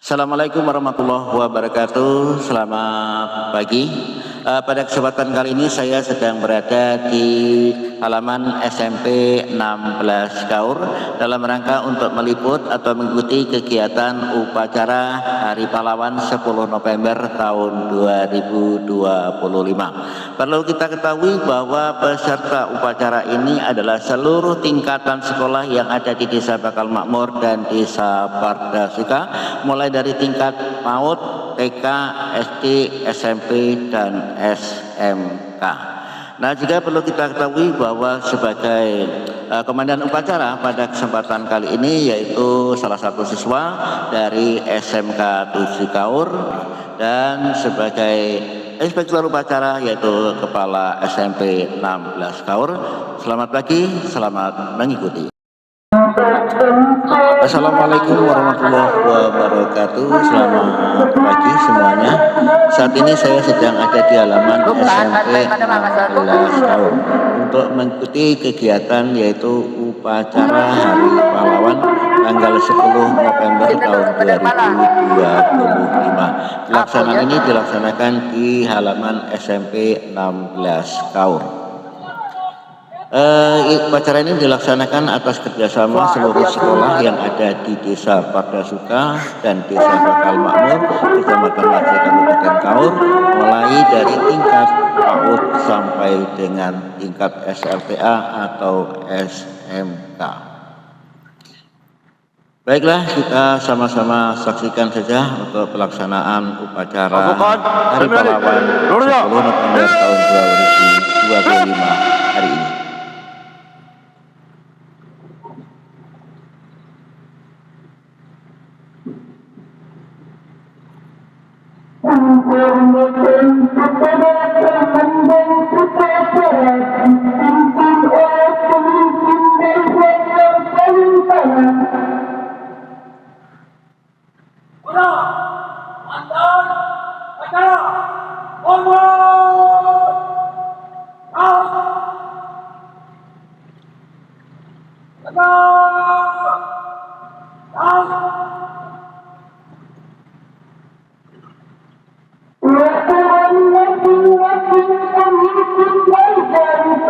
Assalamualaikum warahmatullahi wabarakatuh. Selamat pagi. Pada kesempatan kali ini saya sedang berada di halaman SMP 16 Kaur dalam rangka untuk meliput atau mengikuti kegiatan upacara Hari Pahlawan 10 November tahun 2025. Perlu kita ketahui bahwa peserta upacara ini adalah seluruh tingkatan sekolah yang ada di Desa Bakal Makmur dan Desa Pardasuka, mulai dari tingkat PAUD, TK, SD, SMP, dan SMK. Nah, juga perlu kita ketahui bahwa sebagai komandan upacara pada kesempatan kali ini yaitu salah satu siswa dari SMK 7 Kaur, dan sebagai inspektur upacara yaitu kepala SMP 16 Kaur. Selamat pagi, selamat mengikuti. Assalamualaikum warahmatullahi wabarakatuh. Selamat pagi semuanya. Saat ini saya sedang ada di halaman SMP 16 tahun untuk mengikuti kegiatan yaitu upacara Hari Pahlawan tanggal 10 November tahun 2025. Pelaksanaan ini dilaksanakan di halaman SMP 16 Kaur. Upacara ini dilaksanakan atas kerjasama seluruh sekolah yang ada di Desa Pardasuka dan Desa Bakal Makmur, Kecamatan Maje, Kabupaten Kaur, mulai dari tingkat PAUD sampai dengan tingkat SLTA atau SMK. Baiklah, kita sama-sama saksikan saja untuk pelaksanaan upacara Hari Pahlawan 10 November tahun 2025 hari ini.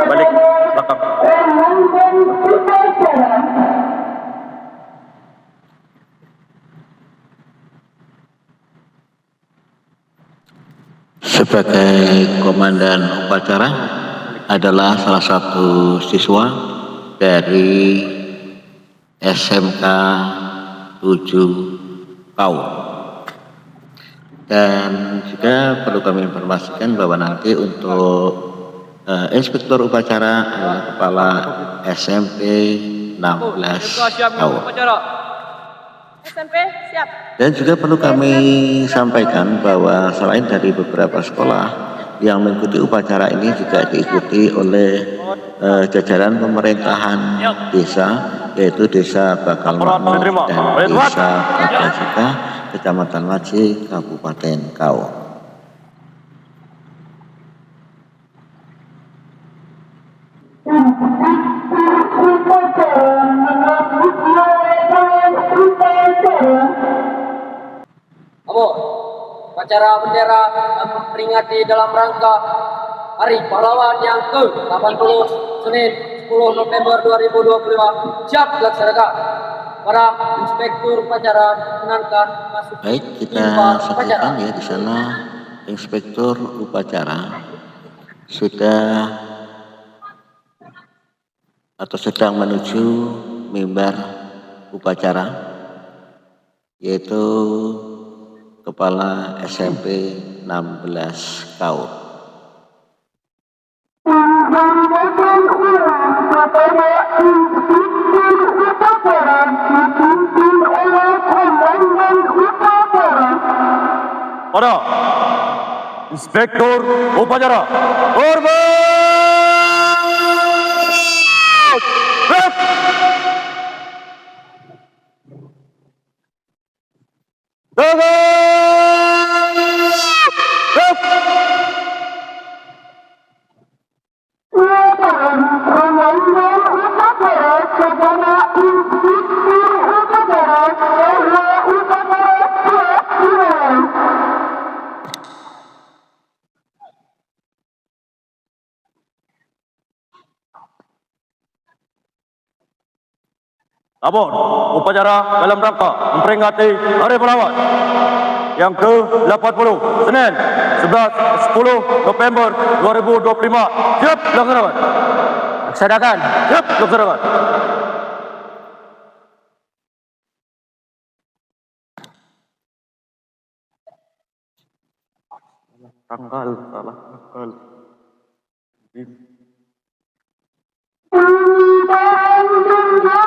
Balik belakang. Sebagai komandan upacara adalah salah satu siswa dari SMK 7 Kaur. Dan juga perlu kami informasikan bahwa nanti untuk inspektur upacara adalah kepala SMP 16 Kaur. SMP siap. Dan juga perlu kami sampaikan bahwa selain dari beberapa sekolah yang mengikuti upacara ini juga diikuti oleh jajaran pemerintahan desa, yaitu Desa Bakal Makmur dan Desa Pardasuka, Kecamatan Maje, Kabupaten Kaur. Upacara bendera memperingati dalam rangka Hari Pahlawan yang ke-80 Senin 10 November 2025 siap dilaksanakan. Para inspektur upacara menankan masuk. Baik, kita saksikan ya di sana inspektur upacara sudah atau sedang menuju mimbar upacara, yaitu kepala SMP 16 Kaur. Para inspektur upacara hormat. Namun, upacara dalam rangka memperingati Hari Pahlawan yang ke-80, Senin 10 November 2025. Siap dilaksanakan. Laksanakan. Siap dilaksanakan. Tanggal, salah tanggal. Kita saksikan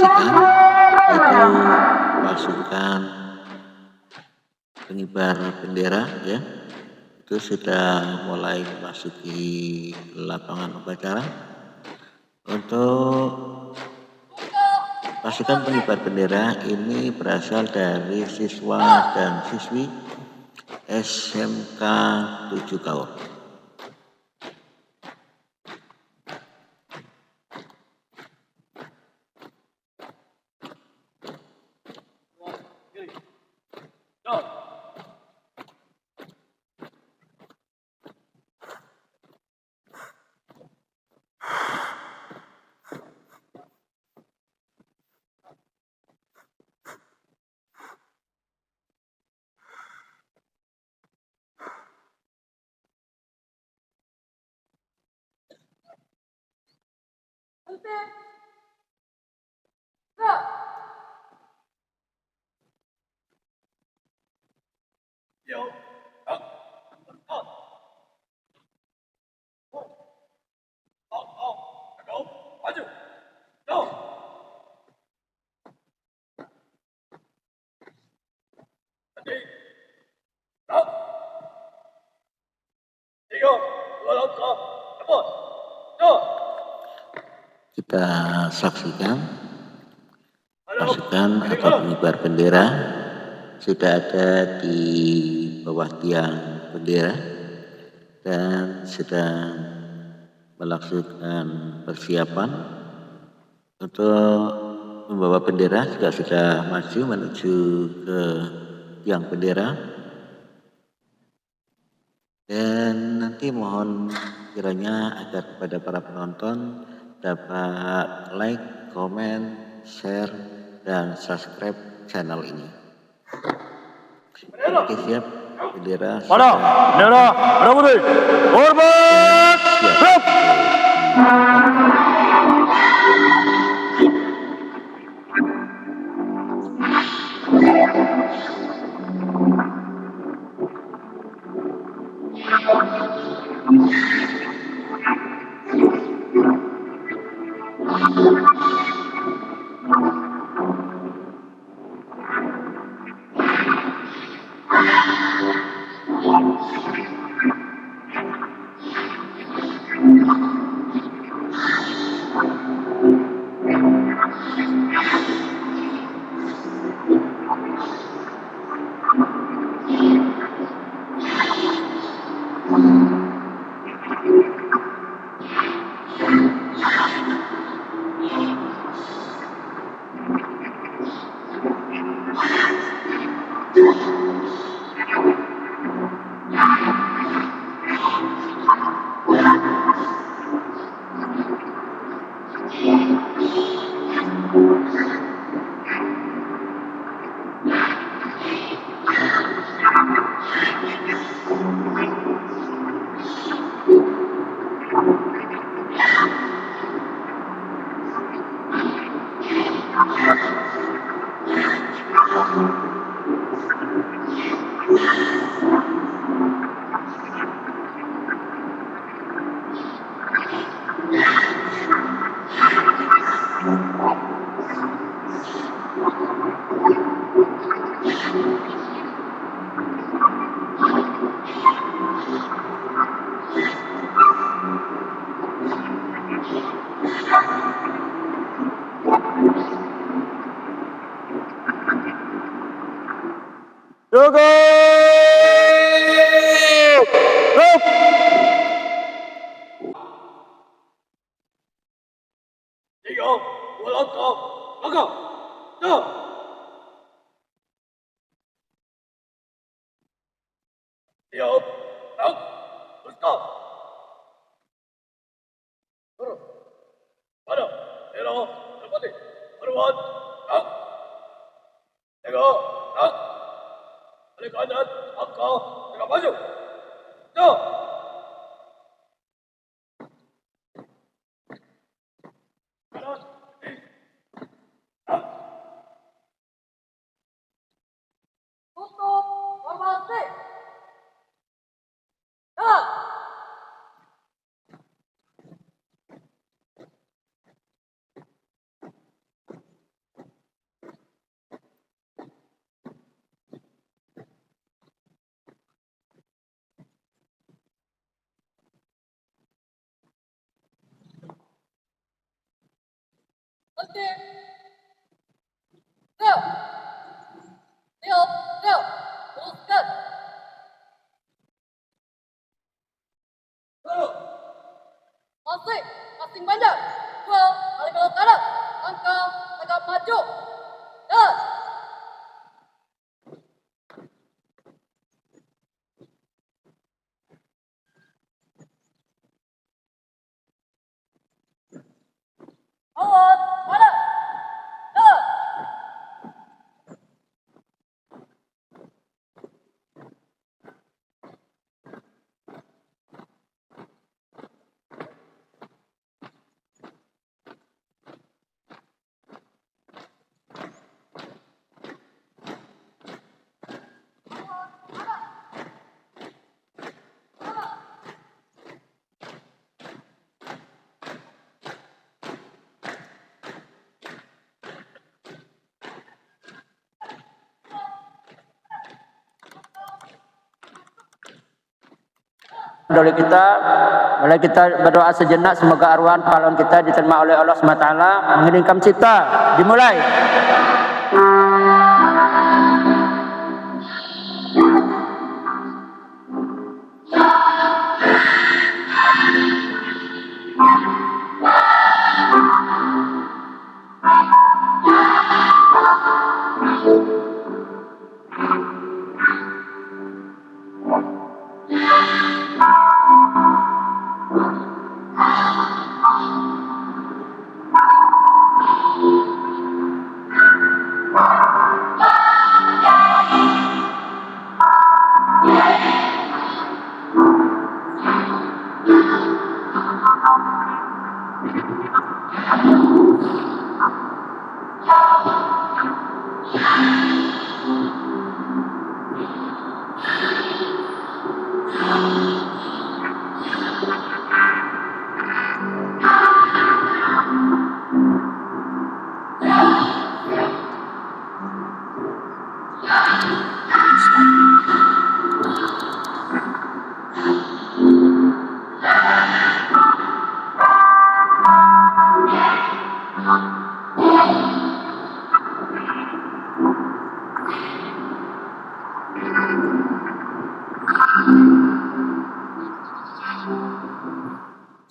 yaitu pasukan pengibar bendera ya, itu sudah mulai memasuki lapangan upacara. Untuk pasukan pengibar bendera ini berasal dari siswa dan siswi SMK 7 Kaur. Kita saksikan pasukan atau pengibar bendera sudah ada di bawah tiang bendera dan sedang melakukan persiapan untuk membawa bendera, juga sudah maju menuju ke tiang bendera. Dan nanti mohon kiranya agar kepada para penonton dapat like, comment, share, dan subscribe channel ini. Oke, siap. Bendera Pada bendera merah putih. Hormat. Siap. Cukup. Cukup. Tiga, dua langkah, langkah, dah. Siap, tak. Tengok, Terpati. Berbuat. Tak. Tengok, tak. Balik kanan, angka, tengah maju. Tak. Kanan. Tak. Tutup formasi. Tak. Oke. Go. Go. Go. Teruskan. Tengok. Masing banyak. Dua, balik belok kanan. Angka, tegak maju. Dan. Awas, kanan. Dan. Boleh kita berdoa sejenak semoga arwah pahlawan kita diterima oleh Allah SWT. Mengiringkan cipta, dimulai.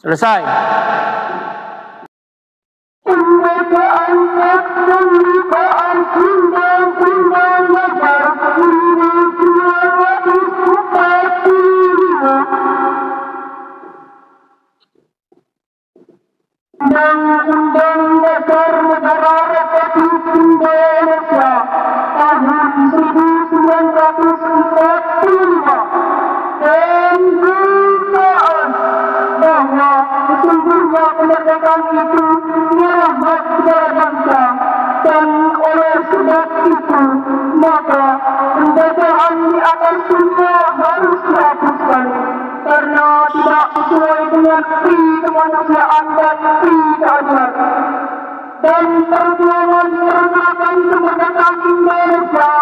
Selesai. Undang-Undang Dasar Negara Republik Indonesia tahun 1945 pembukaan bahwa sesungguhnya kemerdekaan itu rahmat kepada bangsa, dan oleh sebab itu maka penjajahan di atas dunia harus dihapuskan karena tidak sesuai dengan pri kemanusiaan dan pri keadilan. Dan perjuangan pergerakan kemerdekaan Indonesia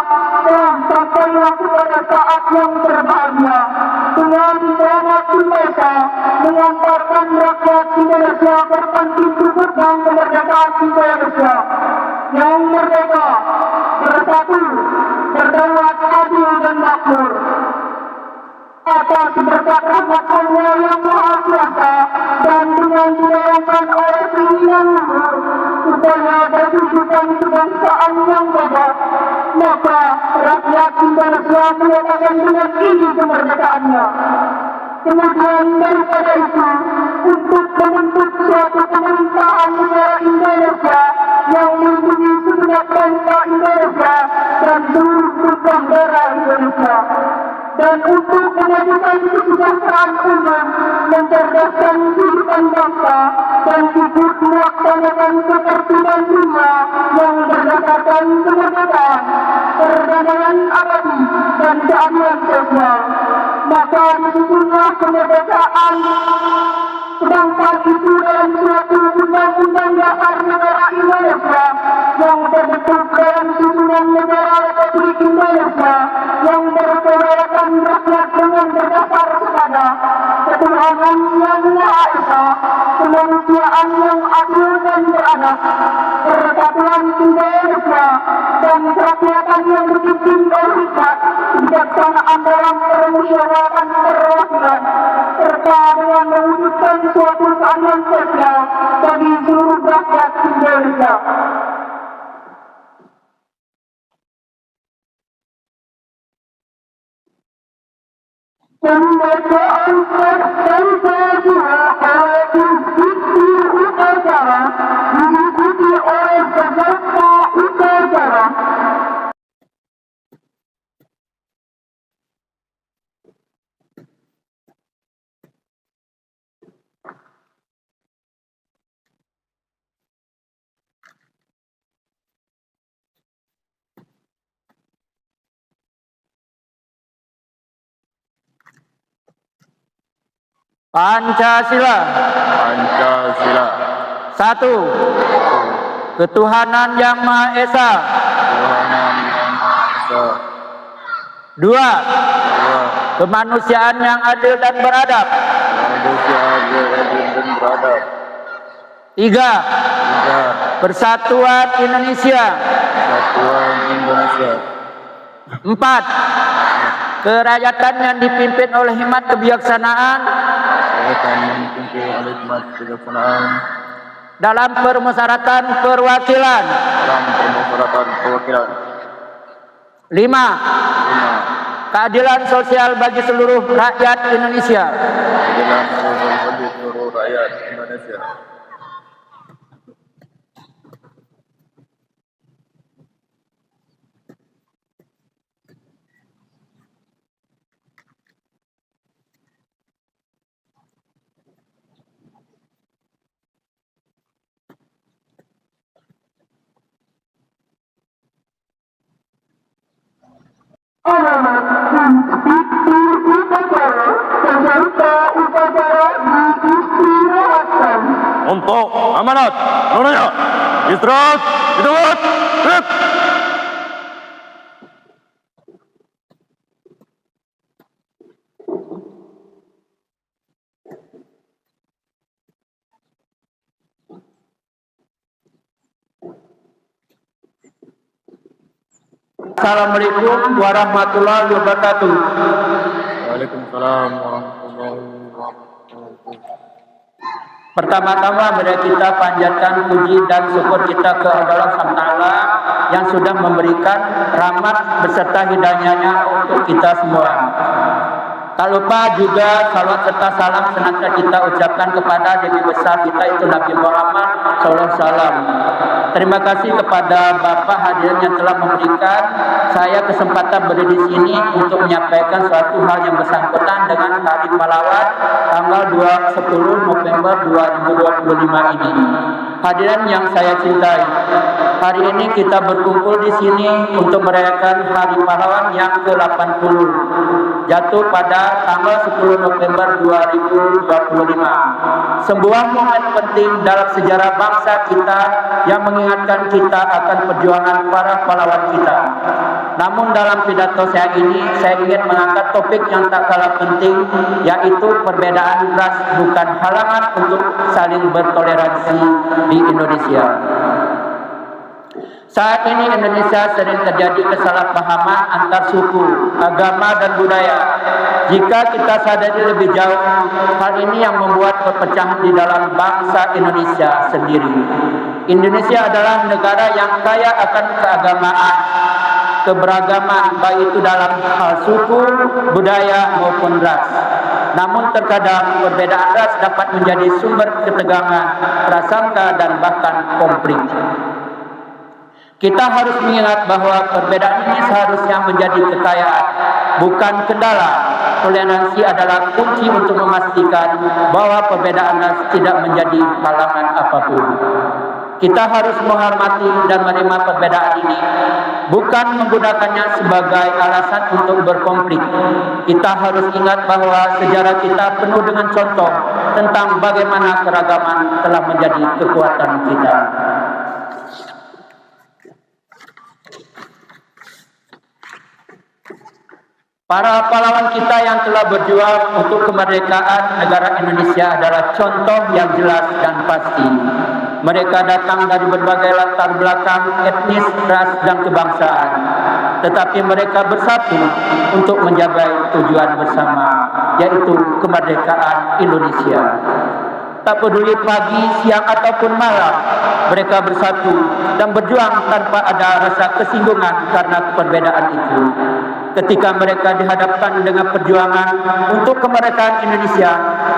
telah sampailah kepada saat yang berbahagia dengan selamat Indonesia mengantarkan rakyat Indonesia berdepan pintu gerbang kemerdekaan Indonesia yang merdeka, bersatu, berdaulat, adil dan makmur. Atas berkat rahmat Allah yang Maha Kuasa dan dengan didoakan oleh keinginan luhur supaya berwujudan kebangsaan yang bebas, maka rakyat Indonesia menyatakan dengan ini kemerdekaannya. Kemudian daripada itu, untuk membentuk suatu pemerintahan negara Indonesia Indonesia. Dan untuk memajukan kesejahteraan umum, mencerdaskan kehidupan bangsa, dan ikut melaksanakan ketertiban dunia yang berdasarkan kemerdekaan, perdamaian abadi, dan keadilan sosial. Maka disitulah kemerdekaan sedangkan itu dalam suatu undang-undang dasar negara Indonesia yang terbentuk dalam susunan negara Republik Indonesia yang berkedaulatan rakyat dengan berdasar kepada ketuhanan yang Maha Esa, kemanusiaan yang adil dan beradab, persatuan Indonesia, dan kerakyatan yang dipimpin oleh hikmat, kebijaksanaan dalam permusyawaratan perwakilan, serta dengan mewujudkan suatu keadilan sosial bagi seluruh rakyat Indonesia. Kemerdekaan Pancasila oleh instruktur upacara diikuti oleh peserta upacara. Pancasila. Pancasila. 1. Ketuhanan yang Maha Esa. Tuhanan yang Maha Esa. 2. Kemanusiaan yang adil dan beradab. Manusia adil dan beradab. 3. 3. Persatuan Indonesia. Persatuan Indonesia. 4. Kerakyatan yang dipimpin oleh hikmat kebijaksanaan Kerakyatan yang dipimpin oleh hikmat kebijaksanaan dalam permusyawaratan perwakilan. dalam permusyawaratan perwakilan. 5. 5. Keadilan sosial bagi seluruh rakyat Indonesia. Keadilan sosial bagi seluruh rakyat Indonesia. Alamat instruktur upacara, peserta upacara diistirahatkan. Untuk amanat, seluruhnya istirahat, istirahat, istirahat. Assalamualaikum warahmatullahi wabarakatuh. Waalaikumsalam warahmatullahi wabarakatuh. Pertama-tama mari kita panjatkan puji dan syukur kita ke Allah SWT yang sudah memberikan rahmat beserta hidayahnya untuk kita semua. Tak lupa juga salawat serta salam senantiasa kita ucapkan kepada Nabi besar kita itu Nabi Muhammad SAW. Terima kasih kepada Bapak hadirin yang telah memberikan saya kesempatan berdiri di sini untuk menyampaikan suatu hal yang bersangkutan dengan Hari Pahlawan tanggal 10 November 2025 ini. Hadirin yang saya cintai, hari ini kita berkumpul di sini untuk merayakan Hari Pahlawan yang ke-80 jatuh pada tanggal 10 November 2025. Sebuah momen penting dalam sejarah bangsa kita yang mengingatkan kita akan perjuangan para pahlawan kita. Namun dalam pidato saya ini, saya ingin mengangkat topik yang tak kalah penting, yaitu perbedaan ras bukan halangan untuk saling bertoleransi di Indonesia. Saat ini Indonesia sering terjadi kesalahpahaman antar suku, agama, dan budaya. Jika kita sadari lebih jauh, hal ini yang membuat perpecahan di dalam bangsa Indonesia sendiri. Indonesia adalah negara yang kaya akan keagamaan, keberagaman, baik itu dalam hal suku, budaya, maupun ras. Namun terkadang perbedaan ras dapat menjadi sumber ketegangan, prasangka, dan bahkan konflik. Kita harus mengingat bahwa perbedaan ini seharusnya menjadi kekayaan, bukan kendala. Toleransi adalah kunci untuk memastikan bahwa perbedaan ras tidak menjadi halangan apapun. Kita harus menghormati dan menerima perbedaan ini, bukan menggunakannya sebagai alasan untuk berkonflik. Kita harus ingat bahwa sejarah kita penuh dengan contoh tentang bagaimana keragaman telah menjadi kekuatan kita. Para pahlawan kita yang telah berjuang untuk kemerdekaan negara Indonesia adalah contoh yang jelas dan pasti. Mereka datang dari berbagai latar belakang etnis, ras, dan kebangsaan. Tetapi mereka bersatu untuk menjaga tujuan bersama, yaitu kemerdekaan Indonesia. Tak peduli pagi, siang, ataupun malam, mereka bersatu dan berjuang tanpa ada rasa kesinggungan karena perbedaan itu. Ketika mereka dihadapkan dengan perjuangan untuk kemerdekaan Indonesia,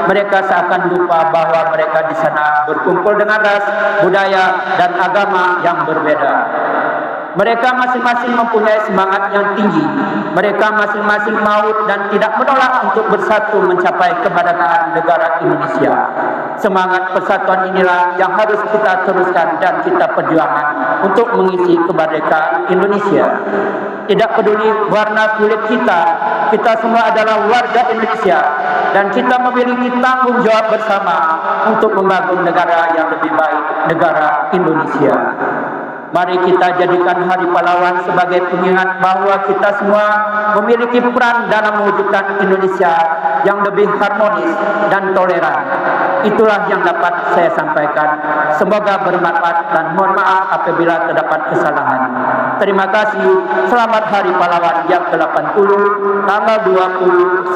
mereka seakan lupa bahwa mereka di sana berkumpul dengan ras, budaya, dan agama yang berbeda. Mereka masing-masing mempunyai semangat yang tinggi. Mereka masing-masing mau dan tidak menolak untuk bersatu mencapai kemerdekaan negara Indonesia. Semangat persatuan inilah yang harus kita teruskan dan kita perjuangkan untuk mengisi kemerdekaan Indonesia. Tidak peduli warna kulit kita, kita semua adalah warga Indonesia dan kita memiliki tanggung jawab bersama untuk membangun negara yang lebih baik, negara Indonesia. Mari kita jadikan Hari Pahlawan sebagai pengingat bahwa kita semua memiliki peran dalam mewujudkan Indonesia yang lebih harmonis dan toleran. Itulah yang dapat saya sampaikan. Semoga bermanfaat dan mohon maaf apabila terdapat kesalahan. Terima kasih. Selamat Hari Pahlawan yang ke-80 tanggal 10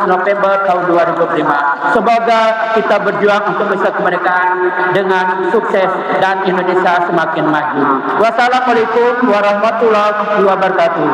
November tahun 2005. Semoga kita berjuang untuk masa kemerdekaan dengan sukses dan Indonesia semakin maju. Wassalamualaikum warahmatullahi wabarakatuh.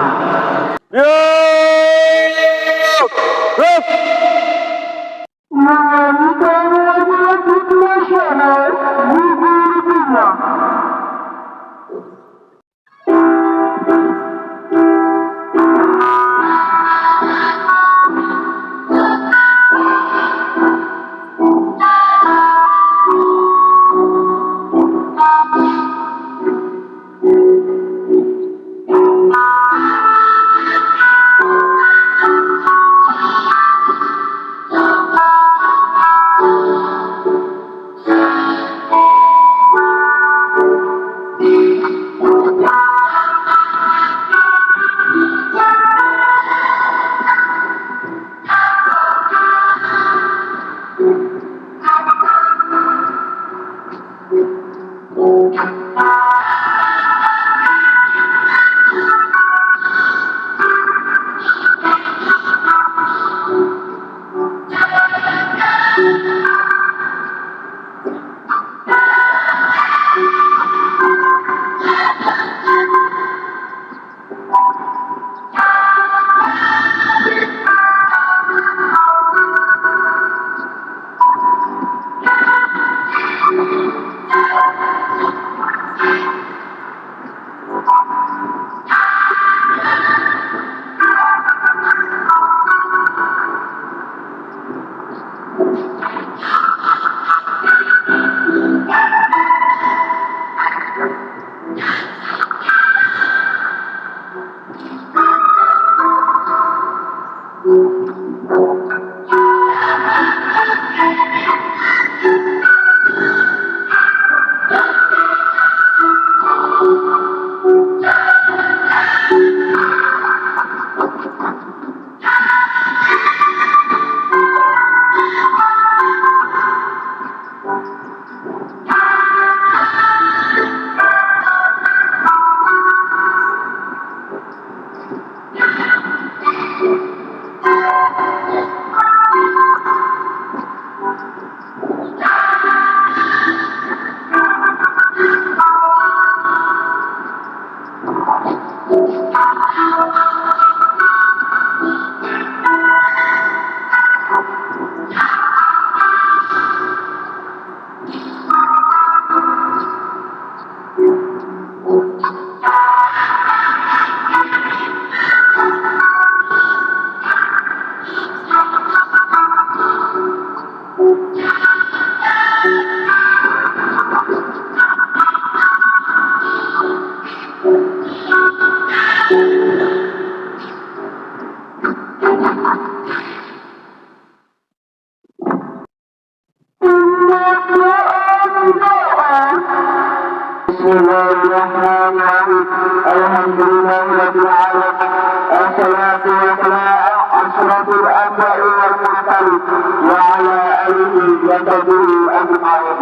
Bismillahirrahmanirrahim. Alhamdulillahirabbil alamin. Assalatu wassalamu asyrafil anbiya'i wal mursalin wa ala alihi wa sahbihi ajma'in.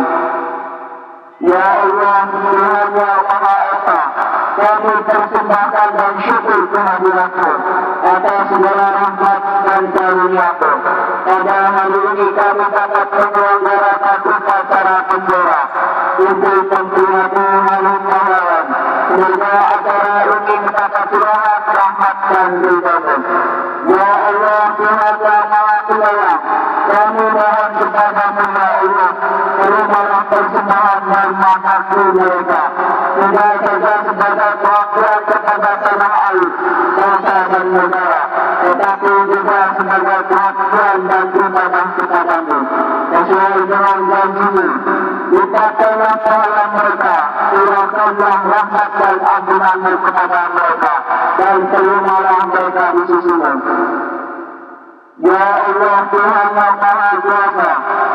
Ya Allah, Tuhan yang Maha Esa, kami persembahkan dan syukur kehadiran-Mu atas segala rahmat dan karunia-Mu. Pada hari ini kami dapat menyelenggarakan upacara bendera untuk memperingati Hari Pahlawan. Semoga acara ini mendapat rahmat dan ridha-Mu. Ya Allah, Tuhan yang Maha Penyayang, kami mohon kepada-Mu ya Allah, terimalah persembahan dan manfaat mereka, tidak saja sebagai perwakilan kepada tanah air, bangsa dan negara, tetapi juga sebagai perwakilan dan ibadah kepada-Mu. Sesuai dengan janji-Mu, lipatkanlah pahala mereka, curahkanlah rahmat dan ampunan-Mu kepada mereka, dan terimalah mereka di sisi-Mu. Ya Allah, Tuhan yang Maha Kuasa,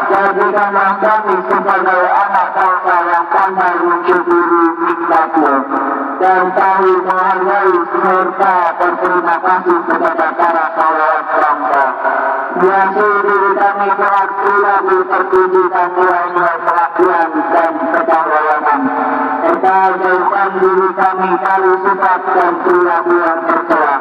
jadikanlah kami sebagai anak bangsa yang pandai mensyukuri nikmat-Mu dan tahu menghargai serta berterima kasih kepada para pahlawan bangsa. Biasa diri kami telah selalu terpuji dan nilai-nilai pengabdian dan kepahlawanan, serta jauhkan diri kami dari sifat dan perilaku yang tercela.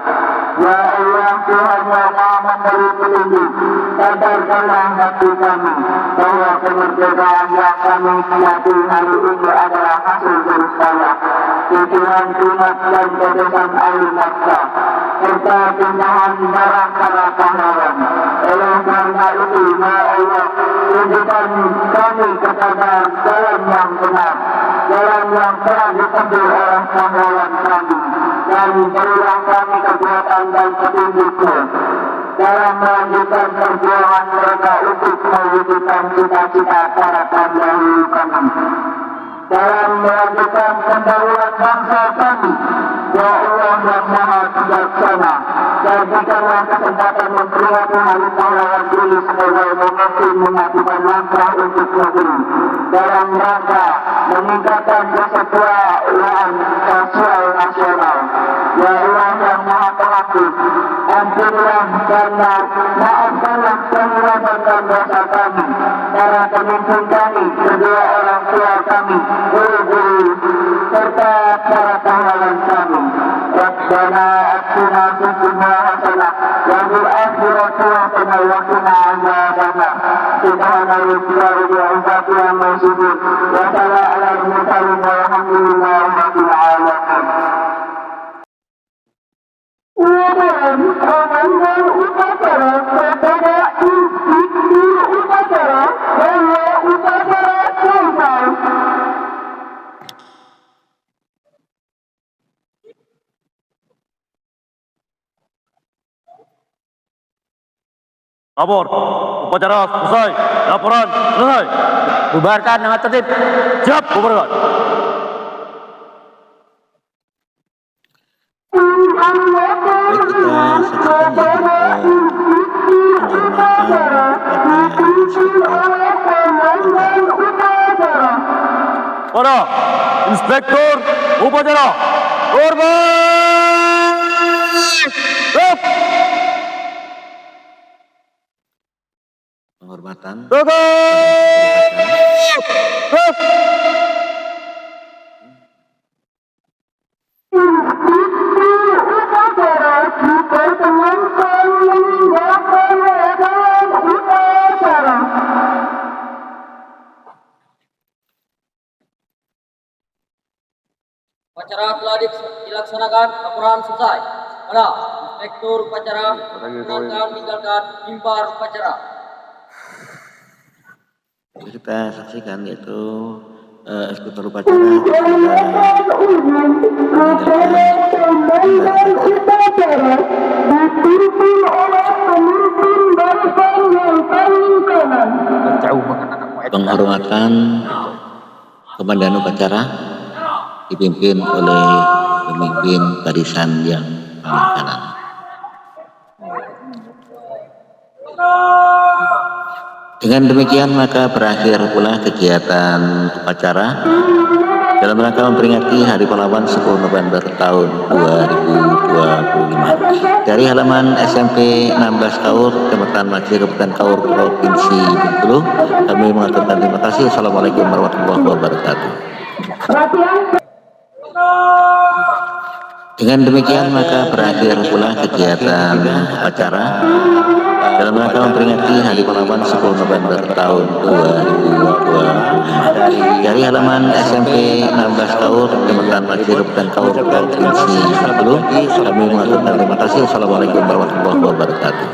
Ya Allah, Tuhan yang Maha memberi petunjuk, sadarkanlah hati kami bahwa kemerdekaan yang kami nikmati hari ini adalah hasil jerih payah, tujuan keringat dan tetesan air mata, serta pindahan darah para pahlawan. Oleh karena itu, ya Allah, tunjukkan kami kepada jalan yang benar, jalan yang telah ditempuh oleh pahlawan kami, dan berilah kami kekuatan dan petunjuk-Mu dalam melanjutkan perjuangan mereka untuk mewujudkan cita-cita para pendahulu kami, dalam melanjutkan pendahuluan bangsa kami. Ya Allah yang Maha Bijaksana, jadikanlah kesempatan memperingati Hari Pahlawan ini sebagai momentum melakukan langkah untuk negeri dalam rangka meningkatkan kesejahteraan sosial nasional. Ya Allah yang Maha Pengampun, ampunilah karena maafkanlah kekurangan dan dosa kami, para pemimpin kami, kedua orang tua kami, guru-guru, serta para pahlawan kami. Rabbana atina fid dunya hasanah wa fil akhirati hasanah wa qina adzabannar. Subhana rabbika rabbil izzati amma yasifun wa salamun alal mursalin walhamdulillahi rabbil alamin. Komandan upacara kepada inspektur upacara dan upacara selesai. Lapor, upacara selesai, laporan selesai. Bubarkan dengan tertib. Siap, bubarkan. Baik, kita saksikan Para inspektur upacara, korban. penghormatan. Upacara telah dilaksanakan, laporan selesai. Para inspektur upacara, tinggalkan mimbar upacara. Kita saksikan yaitu eksekutor upacara meninggalkan penghormatan komandan upacara dipimpin oleh pemimpin barisan yang paling kanan. Dengan demikian maka berakhir pula kegiatan upacara dalam rangka memperingati Hari Pahlawan 10 November tahun 2025. Dari halaman SMP 16 Kaur, Kecamatan Macir, Kabupaten Kaur, Provinsi Bengkulu, kami mengaturkan terima kasih. Assalamualaikum warahmatullahi wabarakatuh. Dengan demikian maka berakhir pula kegiatan upacara dalam rangka memperingati Hari Pahlawan 10 November tahun 2025. Dari halaman SMP 16 Kaur, Kecamatan Macir, Kabupaten Kaur, Provinsi Bengkulu, kami mengaturkan terima kasih. Assalamualaikum warahmatullahi wabarakatuh.